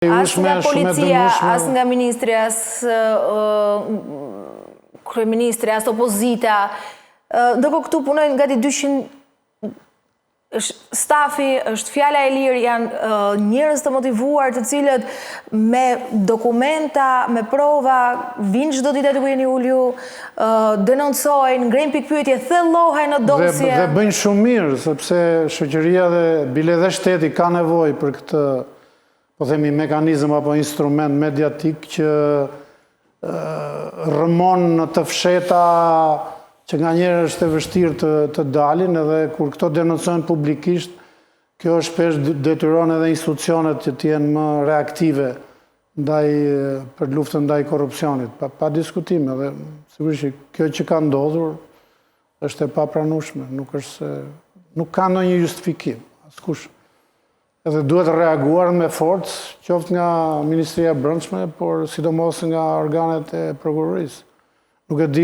As nga policia, as nga ministri, as kryeministri, as opozita. Ndërkohë këtu punojnë gati 200 stafi, është fjala e lirë, janë njerëz të motivuar të cilët me dokumenta, me prova, vinë çdo ditë aty ku jeni ulju, denoncojnë, ngrenë pikpyetje, thellohen në dosje. Dhe bëjnë shumë mirë, sepse shoqëria dhe bile dhe shteti ka nevojë për këtë, po themi, mekanizëm apo instrument mediatik që rëmon në të fsheta që nga njerë është e vështirë të dalin, edhe kur këto denoncojnë publikisht, kjo shpesh detyron edhe institucionet që t'jenë më reaktive për luftën ndaj korrupsionit. Pa diskutime, dhe sigurisht që kjo që ka ndodhur është e papranueshme, nuk ka ndonjë justifikim, askush. Edhe duhet reaguar me forcë, qoftë nga Ministria e Brendshme, por sidomos nga organet e prokurorisë. Nuk e di